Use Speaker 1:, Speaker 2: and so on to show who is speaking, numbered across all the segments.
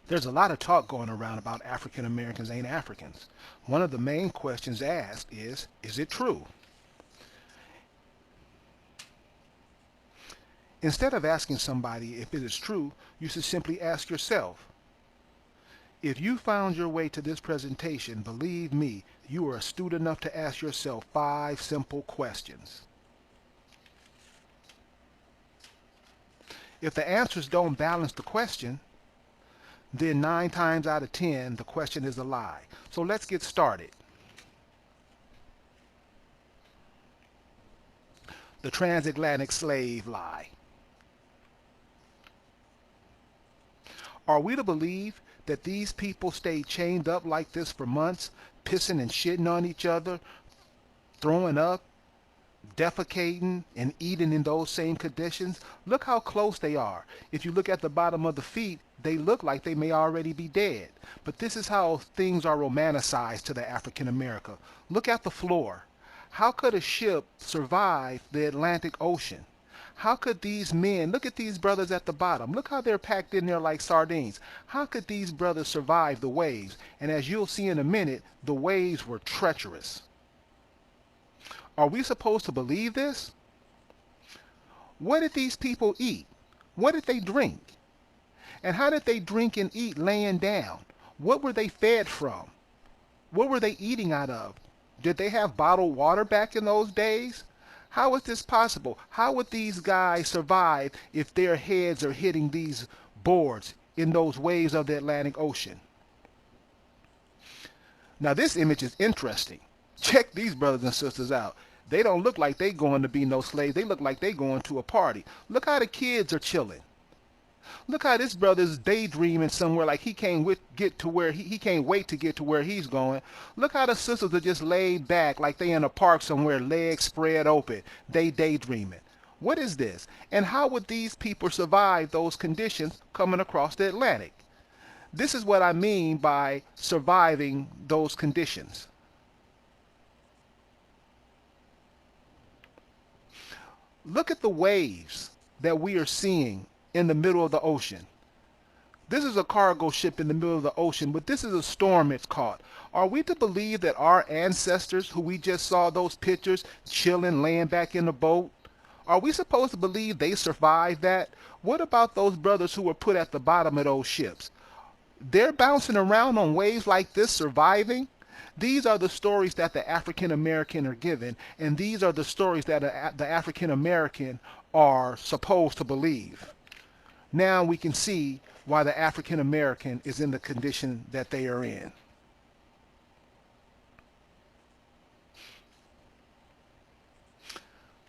Speaker 1: There's a lot of talk going around about African Americans ain't Africans. One of the main questions asked is it true? Instead of asking somebody if it is true, you should simply ask yourself. If you found your way to this presentation, believe me, you are astute enough to ask yourself 5 simple questions. If the answers don't balance the question, then 9 times out of 10, the question is a lie. So let's get started. The transatlantic slave lie. Are we to believe that these people stayed chained up like this for months, pissing and shitting on each other, throwing up, defecating, and eating in those same conditions? Look how close they are. If you look at the bottom of the feet, they look like they may already be dead. But this is how things are romanticized to the African American. Look at the floor. How could a ship survive the Atlantic Ocean? How could these men, look at these brothers at the bottom, look how they're packed in there like sardines. How could these brothers survive the waves? And as you'll see in a minute, the waves were treacherous. Are we supposed to believe this? What did these people eat? What did they drink? And how did they drink and eat laying down? What were they fed from? What were they eating out of? Did they have bottled water back in those days? How is this possible? How would these guys survive if their heads are hitting these boards in those waves of the Atlantic Ocean? Now this image is interesting. Check these brothers and sisters out. They don't look like they going to be no slaves. They look like they going to a party. Look how the kids are chilling. Look how this brother's daydreaming somewhere like he can't get to where he can't wait to get to where he's going. Look how the sisters are just laid back like they in a park somewhere, legs spread open. They daydreaming. What is this? And how would these people survive those conditions coming across the Atlantic? This is what I mean by surviving those conditions. Look at the waves that we are seeing in the middle of the ocean. This is a cargo ship in the middle of the ocean, but this is a storm it's caught. Are we to believe that our ancestors, who we just saw those pictures, chilling, laying back in the boat, are we supposed to believe they survived that? What about those brothers who were put at the bottom of those ships? They're bouncing around on waves like this, surviving? These are the stories that the African American are given, and these are the stories that the African American are supposed to believe. Now we can see why the African American is in the condition that they are in.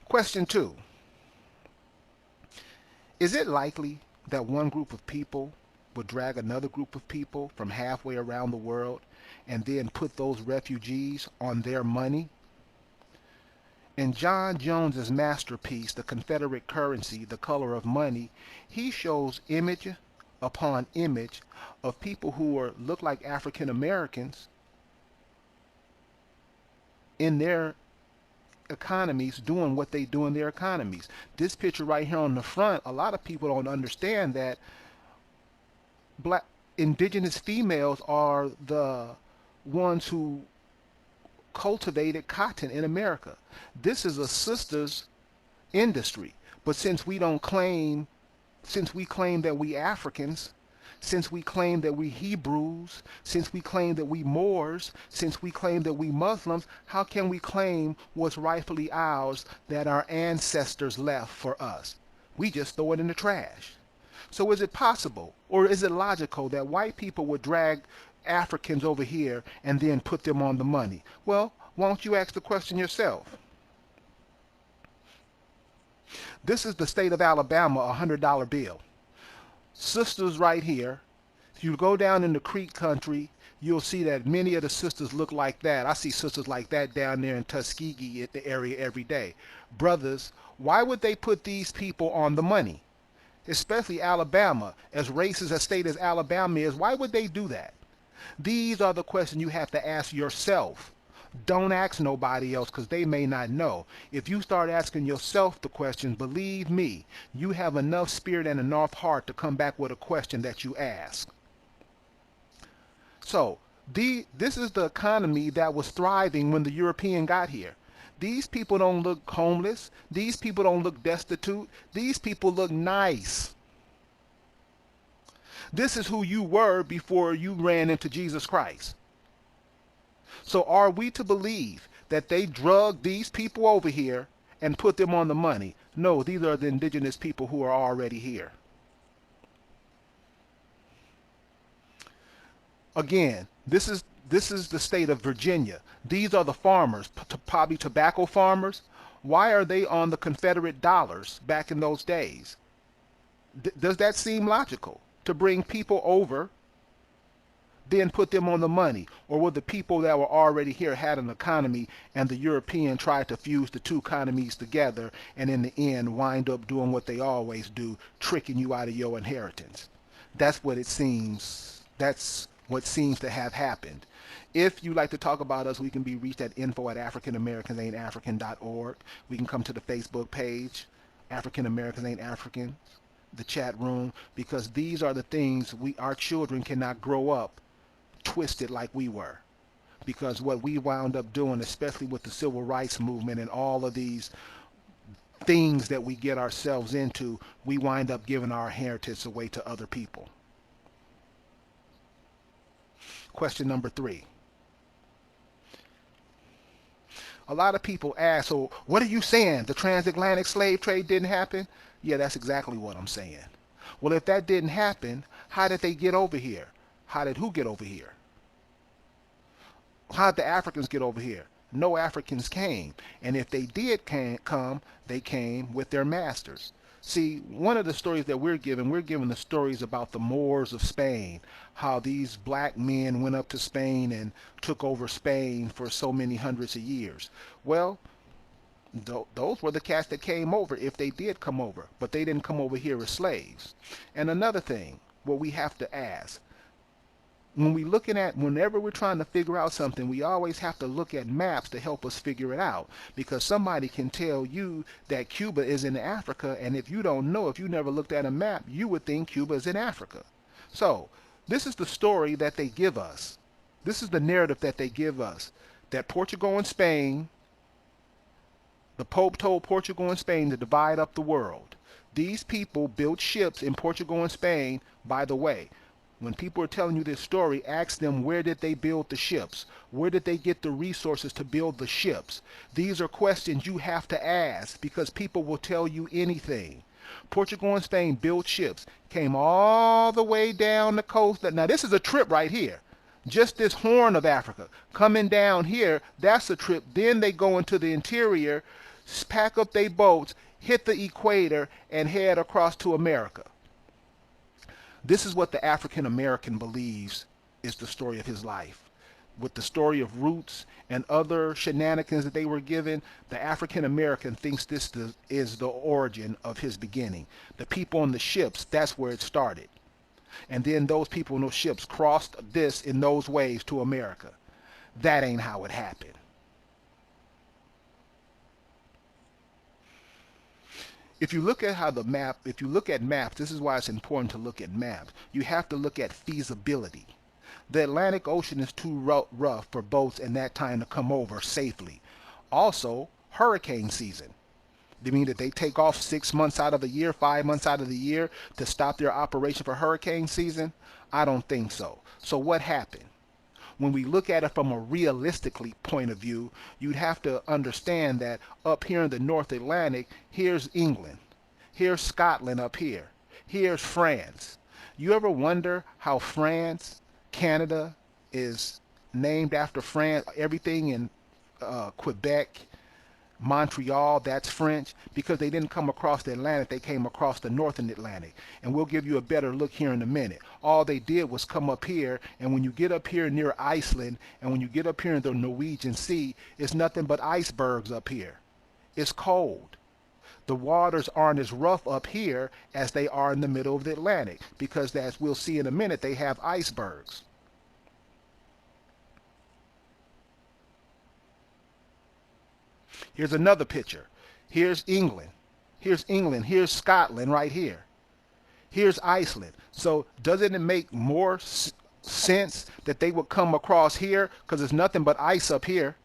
Speaker 1: Question 2. Is it likely that one group of people would drag another group of people from halfway around the world and then put those refugees on their money? In John Jones's masterpiece, The Confederate Currency, The Color of Money, he shows image upon image of people who look like African Americans in their economies doing what they do in their economies. This picture right here on the front, a lot of people don't understand that black indigenous females are the ones who cultivated cotton in America. This is a sister's industry. But since we claim that we Africans, since we claim that we Hebrews, since we claim that we Moors, since we claim that we Muslims, how can we claim what's rightfully ours that our ancestors left for us? We just throw it in the trash. So is it possible, or is it logical that white people would drag Africans over here and then put them on the money? Well, why don't you ask the question yourself? This is the state of Alabama, $100 bill. Sisters right here. If you go down in the Creek country, you'll see that many of the sisters look like that. I see sisters like that down there in Tuskegee at the area every day. Brothers, why would they put these people on the money? Especially Alabama, as racist a state as Alabama is, why would they do that? These are the questions you have to ask yourself. Don't ask nobody else because they may not know. If you start asking yourself the questions, believe me, you have enough spirit and enough heart to come back with a question that you ask. So this is the economy that was thriving when the European got here. These people don't look homeless. These people don't look destitute. These people look nice. This is who you were before you ran into Jesus Christ. So are we to believe that they drugged these people over here and put them on the money? No, these are the indigenous people who are already here. Again, this is the state of Virginia. These are the farmers, probably tobacco farmers. Why are they on the Confederate dollars back in those days? Does that seem logical to bring people over, then put them on the money? Or were the people that were already here had an economy and the European tried to fuse the two economies together and in the end wind up doing what they always do, tricking you out of your inheritance? That's what it seems. That's what seems to have happened. If you'd like to talk about us, we can be reached at info@africanamericansaintafrican.org. We can come to the Facebook page, African Americans Ain't African, the chat room, because these are the things our children cannot grow up twisted like we were. Because what we wound up doing, especially with the civil rights movement and all of these things that we get ourselves into, we wind up giving our heritage away to other people. Question number 3. A lot of people ask, so what are you saying? The transatlantic slave trade didn't happen? Yeah, that's exactly what I'm saying. Well, if that didn't happen, how did they get over here? How did who get over here? How did the Africans get over here? No Africans came. And if they did come, they came with their masters. See, one of the stories that we're given the stories about the Moors of Spain, how these black men went up to Spain and took over Spain for so many hundreds of years. Well, those were the cats that came over if they did come over, but they didn't come over here as slaves. And another thing, what we have to ask, whenever we're trying to figure out something, we always have to look at maps to help us figure it out, because somebody can tell you that Cuba is in Africa, and if you don't know, if you never looked at a map, you would think Cuba is in Africa. So this is the story that they give us. This is the narrative that they give us, that Portugal and Spain, the Pope told Portugal and Spain to divide up the world. These people built ships in Portugal and Spain. By the way, when people are telling you this story, ask them, where did they build the ships? Where did they get the resources to build the ships? These are questions you have to ask, because people will tell you anything. Portugal and Spain built ships, came all the way down the coast. Now this is a trip right here. Just this horn of Africa. Coming down here, that's a trip. Then they go into the interior, pack up their boats, hit the equator, and head across to America. This is what the African American believes is the story of his life. With the story of roots and other shenanigans that they were given, the African American thinks this is the origin of his beginning. The people on the ships, that's where it started. And then those people on those ships crossed this in those ways to America. That ain't how it happened. If you look at if you look at maps, this is why it's important to look at maps. You have to look at feasibility. The Atlantic Ocean is too rough for boats in that time to come over safely. Also, hurricane season. They mean that they take off 6 months out of the year, 5 months out of the year to stop their operation for hurricane season? I don't think so. So what happened? When we look at it from a realistically point of view, you'd have to understand that up here in the North Atlantic, here's England. Here's Scotland up here. Here's France. You ever wonder how France, Canada, is named after France? Everything in Quebec, Montreal, that's French, because they didn't come across the Atlantic, they came across the Northern Atlantic. And we'll give you a better look here in a minute. All they did was come up here, and when you get up here near Iceland, and when you get up here in the Norwegian Sea, it's nothing but icebergs up here. It's cold. The waters aren't as rough up here as they are in the middle of the Atlantic, because as we'll see in a minute, they have icebergs. Here's another picture. Here's England. Here's England. Here's Scotland right here. Here's Iceland. So doesn't it make more sense that they would come across here because there's nothing but ice up here.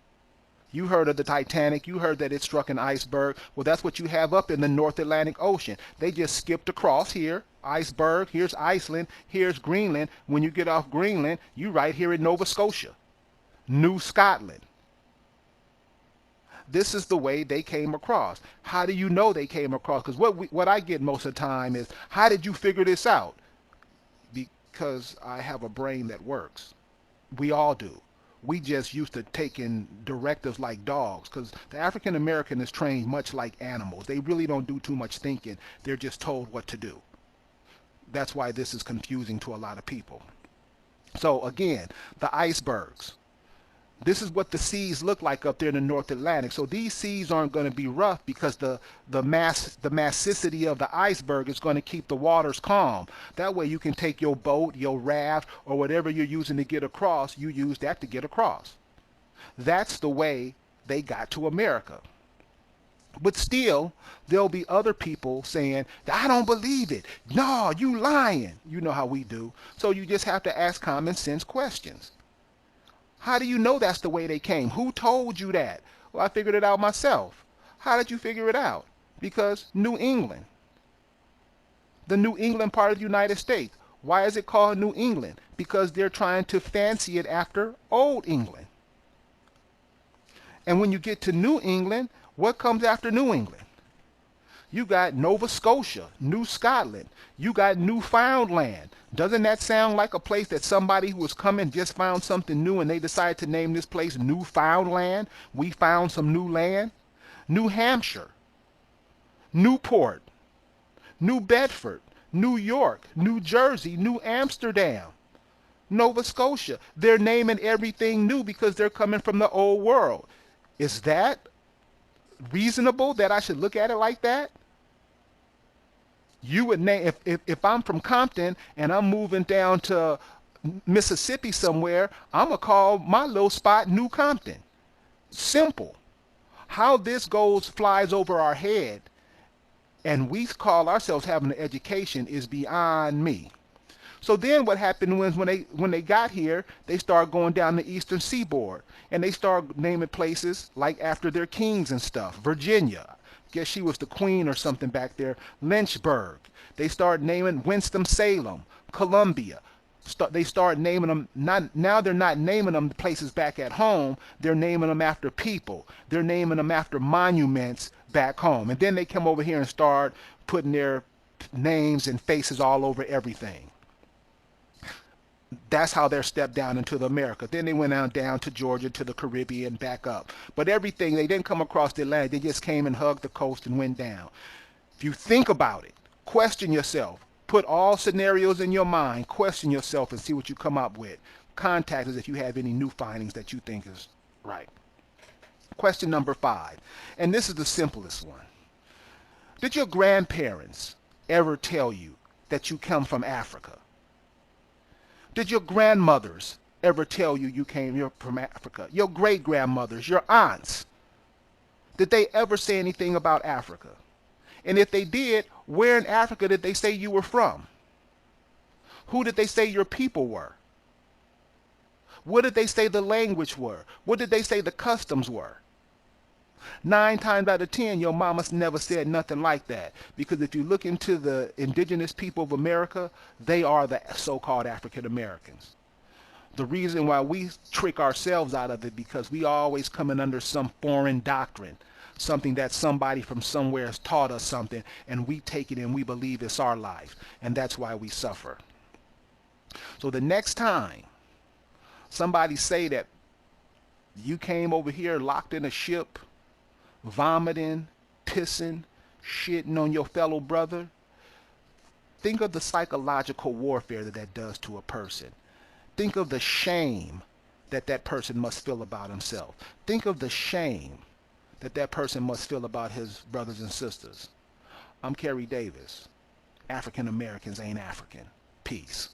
Speaker 1: You heard of the Titanic. You heard that it struck an iceberg. Well, that's what you have up in the North Atlantic Ocean. They just skipped across here. Iceberg. Here's Iceland. Here's Greenland. When you get off Greenland, you right here in Nova Scotia, New Scotland. This is the way they came across. How do you know they came across? Because what I get most of the time is, how did you figure this out? Because I have a brain that works. We all do. We just used to taking directives like dogs, because the African American is trained much like animals. They really don't do too much thinking. They're just told what to do. That's why this is confusing to a lot of people. So again, the icebergs. This is what the seas look like up there in the North Atlantic. So these seas aren't going to be rough because the massicity of the iceberg is going to keep the waters calm. That way you can take your boat, your raft, or whatever you're using to get across, you use that to get across. That's the way they got to America. But still, there'll be other people saying, I don't believe it. No, you lying. You know how we do. So you just have to ask common sense questions. How do you know that's the way they came? Who told you that? Well, I figured it out myself. How did you figure it out? Because New England, the New England part of the United States. Why is it called New England? Because they're trying to fancy it after Old England. And when you get to New England, what comes after New England? You got Nova Scotia, New Scotland. You got Newfoundland. Doesn't that sound like a place that somebody who was coming just found something new and they decided to name this place Newfoundland? We found some new land. New Hampshire, Newport, New Bedford, New York, New Jersey, New Amsterdam, Nova Scotia. They're naming everything new because they're coming from the old world. Is that reasonable that I should look at it like that? You would name, if I'm from Compton and I'm moving down to Mississippi somewhere, I'm going to call my little spot New Compton. Simple. How this flies over our head and we call ourselves having an education is beyond me. So then what happened was when they got here, they started going down the eastern seaboard and they started naming places like after their kings and stuff. Virginia, guess she was the queen or something back there. Lynchburg. They started naming Winston-Salem, Columbia. They start naming them. Now they're not naming them the places back at home. They're naming them after people. They're naming them after monuments back home. And then they come over here and start putting their names and faces all over everything. That's how they're stepped down into the America. Then they went down to Georgia, to the Caribbean, back up. But everything, they didn't come across the Atlantic. They just came and hugged the coast and went down. If you think about it, question yourself. Put all scenarios in your mind. Question yourself and see what you come up with. Contact us if you have any new findings that you think is right. Question number 5. And this is the simplest one. Did your grandparents ever tell you that you come from Africa? Did your grandmothers ever tell you you're from Africa? Your great-grandmothers, your aunts, did they ever say anything about Africa? And if they did, where in Africa did they say you were from? Who did they say your people were? What did they say the language were? What did they say the customs were? 9 times out of 10, your mama's never said nothing like that. Because if you look into the indigenous people of America, they are the so-called African Americans. The reason why we trick ourselves out of it because we always coming under some foreign doctrine, something that somebody from somewhere has taught us something, and we take it and we believe it's our life, and that's why we suffer. So the next time somebody say that you came over here locked in a ship, vomiting, pissing, shitting on your fellow brother, think of the psychological warfare that does to a person. Think of the shame that person must feel about himself. Think of the shame that person must feel about his brothers and sisters. I'm Kerry Davis. African Americans ain't African. Peace.